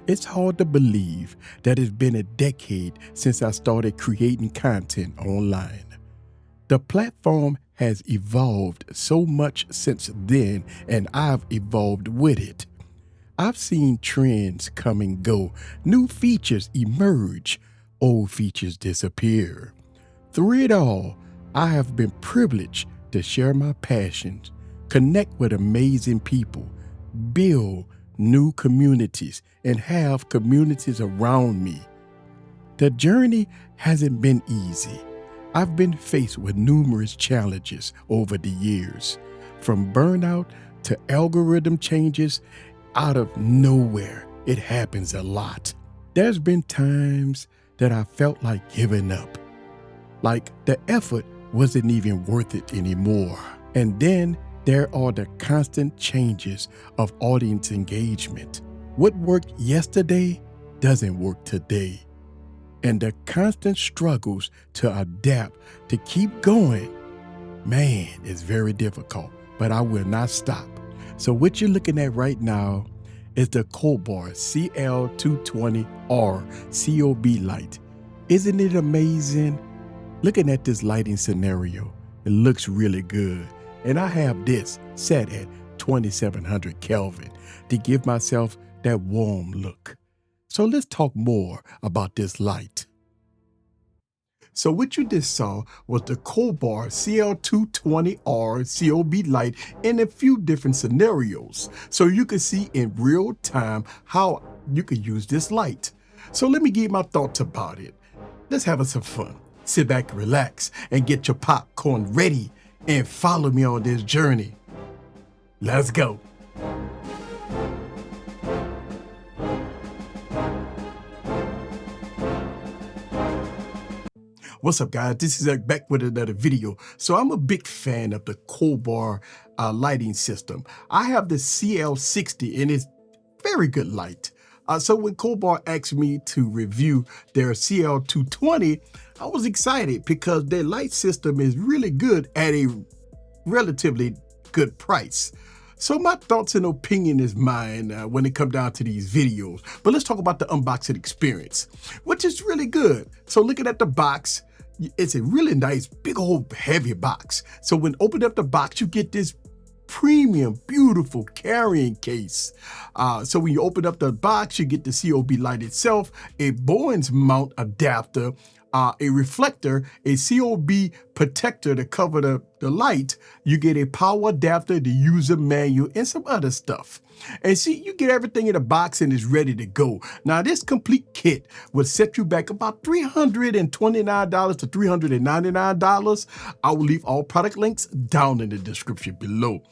It's hard to believe that it's been a decade since I started creating content online. The platform has evolved so much since then, and I've evolved with it. I've seen trends come and go, new features emerge, old features disappear. Through it all, I have been privileged to share my passions, connect with amazing people, build new communities, and have communities around me. The journey hasn't been easy. I've been faced with numerous challenges over the years, from burnout to algorithm changes out of nowhere. It happens a lot. There's been times that I felt like giving up, like the effort wasn't even worth it anymore. And then there are the constant changes of audience engagement. What worked yesterday doesn't work today. And the constant struggles to adapt, to keep going, man, it's very difficult, but I will not stop. So what you're looking at right now is the COLBOR CL-220R COB light. Isn't it amazing? Looking at this lighting scenario, it looks really good. And I have this set at 2700 Kelvin to give myself that warm look. So let's talk more about this light. So what you just saw was the COLBOR CL-220R COB light in a few different scenarios. So you can see in real time how you could use this light. So let me give you my thoughts about it. Let's have some fun. Sit back, relax, and get your popcorn ready and follow me on this journey. Let's go. What's up, guys? This is Eric back with another video. So I'm a big fan of the COLBOR lighting system. I have the CL60 and it's very good light. So when COLBOR asked me to review their CL-220, I was excited because their light system is really good at a relatively good price. So my thoughts and opinion is mine when it comes down to these videos. But let's talk about the unboxing experience, which is really good. So looking at the box, it's a really nice, big old heavy box. So when open up the box, you get this premium, beautiful carrying case. So when you open up the box, you get the COB light itself, a Bowens mount adapter, a reflector, a COB protector to cover the light. You get a power adapter, the user manual, and some other stuff. And see, you get everything in the box and it's ready to go. Now, this complete kit will set you back about $329 to $399. I will leave all product links down in the description below.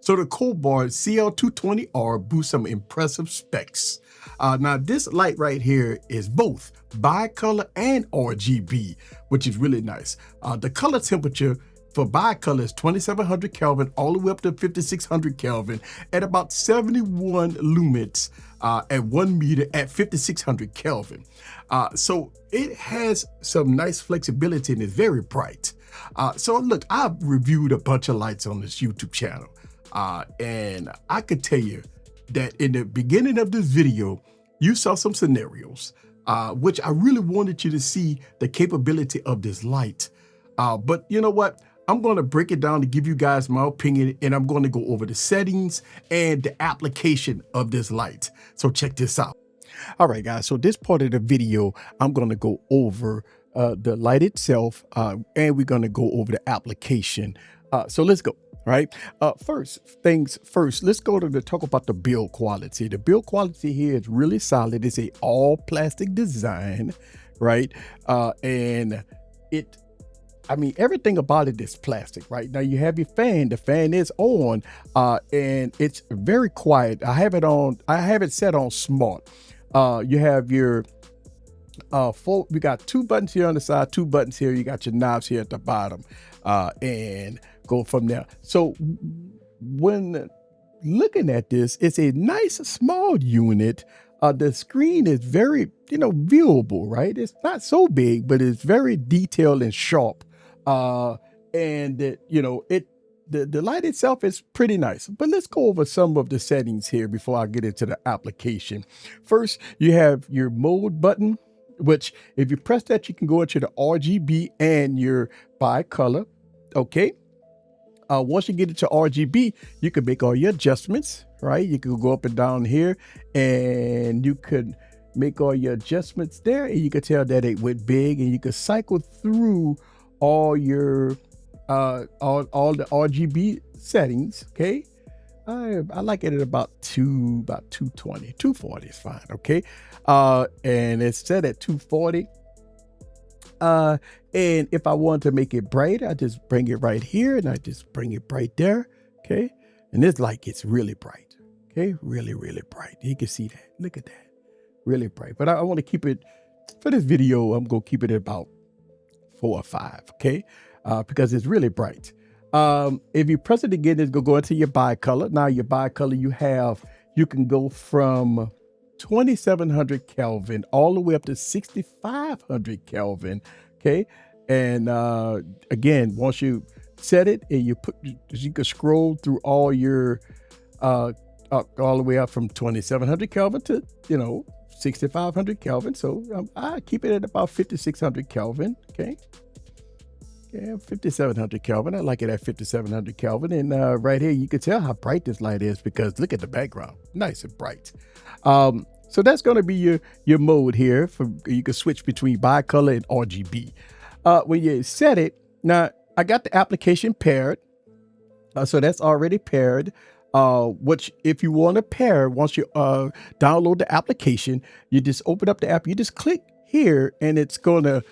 So the COLBOR CL-220R boosts some impressive specs. Now this light right here is both bicolor and RGB, which is really nice. The color temperature for bicolor is 2700 Kelvin all the way up to 5600 Kelvin at about 71 lumens at 1 meter at 5600 Kelvin. So it has some nice flexibility and it's very bright. So look, I've reviewed a bunch of lights on this YouTube channel. And I could tell you that in the beginning of this video, you saw some scenarios, which I really wanted you to see the capability of this light. But you know what? I'm going to break it down to give you guys my opinion, and I'm going to go over the settings and the application of this light. So check this out. All right, guys. So this part of the video, I'm going to go over the light itself, and we're going to go over the application. So let's go. Right. First things first, let's go to talk about the build quality. The build quality here is really solid. It's a all plastic design, right? And everything about it is plastic, right? Now you have your fan. The fan is on, and it's very quiet. I have it set on smart. You have your we got two buttons here on the side, two buttons here. You got your knobs here at the bottom, and go from there. So when looking at this, it's a nice small unit. The screen is very, viewable, right? It's not so big, but it's very detailed and sharp. And it the light itself is pretty nice, but let's go over some of the settings here before I get into the application. First, you have your mode button, which if you press that, you can go into the RGB and your bi-color. Okay. Once you get into RGB, you can make all your adjustments, right? You can go up and down here and you could make all your adjustments there, and you can tell that it went big, and you can cycle through all your all the RGB settings. Okay. I like it at about 220, 240 is fine. Okay. And it's set at 240. And if I want to make it bright, I just bring it right here and I just bring it right there. Okay. And this light gets really bright. Okay. Really, really bright. You can see that. Look at that. Really bright. But I want to keep it for this video. I'm going to keep it at about 4 or 5. Okay. Because it's really bright. If you press it again, it's going to go into your bi-color. Now your bi-color you can go from 2700 Kelvin all the way up to 6500 Kelvin. Okay. And again, once you set it and you can scroll through all your all the way up from 2700 Kelvin to 6500 Kelvin. So I keep it at about 5600 Kelvin. Okay. Yeah, 5700 Kelvin. I like it at 5700 Kelvin. And right here, you can tell how bright this light is because look at the background. Nice and bright. So that's going to be your mode here. You can switch between bi-color and RGB. When you set it, now I got the application paired. So that's already paired. Which if you want to pair, once you download the application, you just open up the app, you just click here and it's going to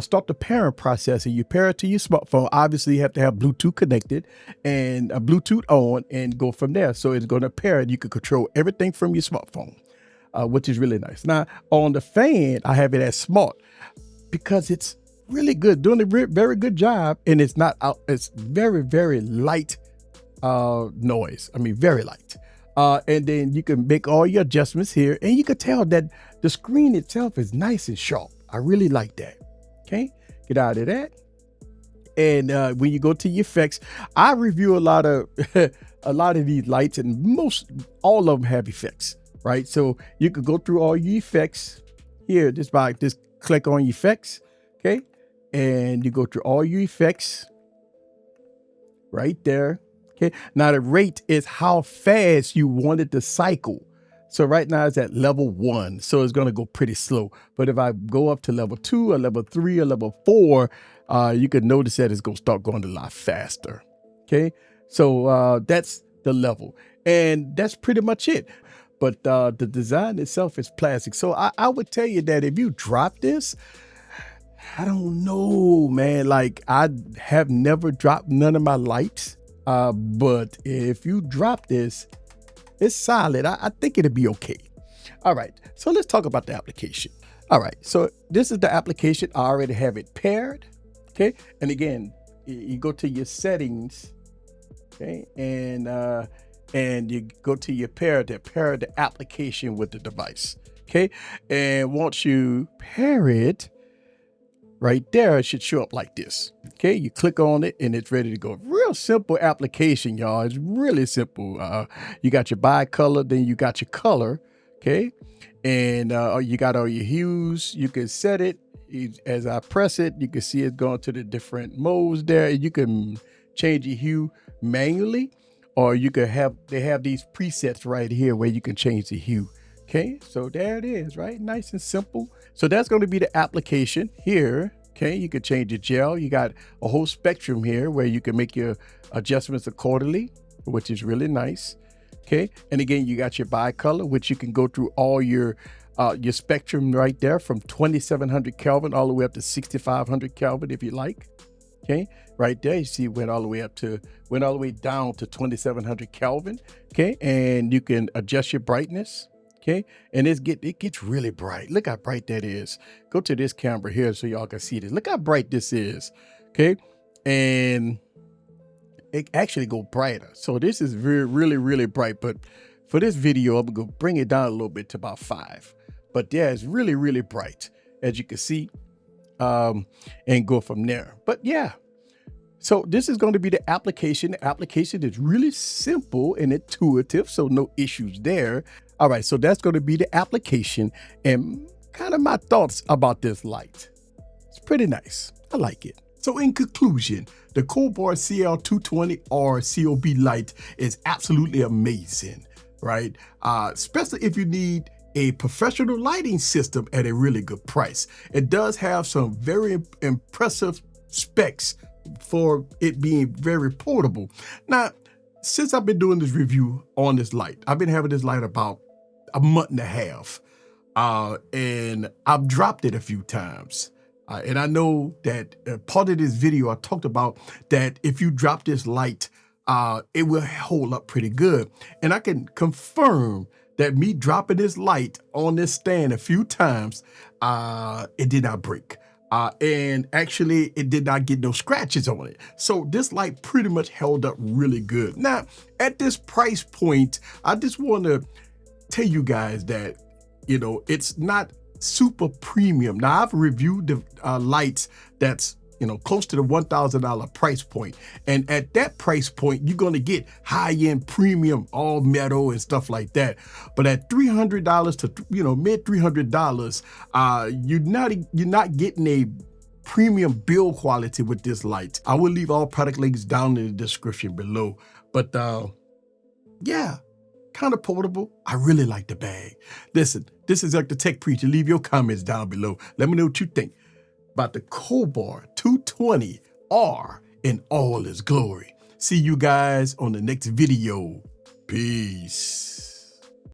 start the pairing process, and you pair it to your smartphone. Obviously, you have to have Bluetooth connected and a Bluetooth on and go from there. So it's going to pair it. You can control everything from your smartphone, which is really nice. Now, on the fan, I have it as smart because it's really good, doing a very good job. And it's not out. It's very, very light noise. I mean, very light. And then you can make all your adjustments here, and you can tell that the screen itself is nice and sharp. I really like that. Okay, get out of that. And when you go to your effects, I review a lot of these lights, and all of them have effects, right? So you could go through all your effects here just click on effects, okay, and you go through all your effects right there. Okay, now the rate is how fast you want it to cycle. So right now it's at level 1, so it's going to go pretty slow. But if I go up to level 2 or level 3 or level 4, you can notice that it's going to start going a lot faster. Okay, so that's the level, and that's pretty much it. But the design itself is plastic. So I would tell you that if you drop this, I don't know, man. Like, I have never dropped none of my lights. But if you drop this, it's solid. I think it'll be okay. All right. So let's talk about the application. All right. So this is the application. I already have it paired. Okay. And again, you go to your settings. Okay. And you go to your pair the application with the device. Okay. And once you pair it, right there, it should show up like this. Okay, you click on it and it's ready to go. Real simple application, y'all. It's really simple. You got your bi-color, then you got your color. Okay, and you got all your hues. You can set it. As I press it, you can see it going to the different modes there. You can change your hue manually, or you can they have these presets right here where you can change the hue. Okay, so there it is, right? Nice and simple. So that's going to be the application here. Okay, you can change the gel. You got a whole spectrum here where you can make your adjustments accordingly, which is really nice. Okay, and again, you got your bi-color, which you can go through all your spectrum right there from 2700 Kelvin all the way up to 6500 Kelvin if you like. Okay, right there, you see it went all the way down to 2700 Kelvin. Okay, and you can adjust your brightness. Okay, and it gets really bright. Look how bright that is. Go to this camera here so y'all can see this. Look how bright this is. Okay, and it actually go brighter. So this is really, really bright. But for this video, I'm gonna bring it down a little bit to about 5. But yeah, it's really, really bright, as you can see, and go from there. But yeah, So this is going to be the application. The application is really simple and intuitive, so no issues there. All right, so that's going to be the application and kind of my thoughts about this light. It's pretty nice. I like it. So in conclusion, the COLBOR CL-220R COB light is absolutely amazing, right? Especially if you need a professional lighting system at a really good price. It does have some very impressive specs for it being very portable. Now, since I've been doing this review on this light, I've been having this light about a month and a half, and I've dropped it a few times. And I know that part of this video, I talked about that if you drop this light, it will hold up pretty good. And I can confirm that me dropping this light on this stand a few times, it did not break. And actually, it did not get no scratches on it. So this light pretty much held up really good. Now, at this price point, I just want to tell you guys that, you know, it's not super premium. Now, I've reviewed the lights that's, you know, close to the $1,000 price point. And at that price point, you're going to get high-end premium, all metal and stuff like that. But at $300 to, you know, mid $300, you're not getting a premium build quality with this light. I will leave all product links down in the description below. But yeah, kind of portable. I really like the bag. Listen, this is the Tech Preacher. Leave your comments down below. Let me know what you think about the COLBOR 220R in all its glory. See you guys on the next video. Peace.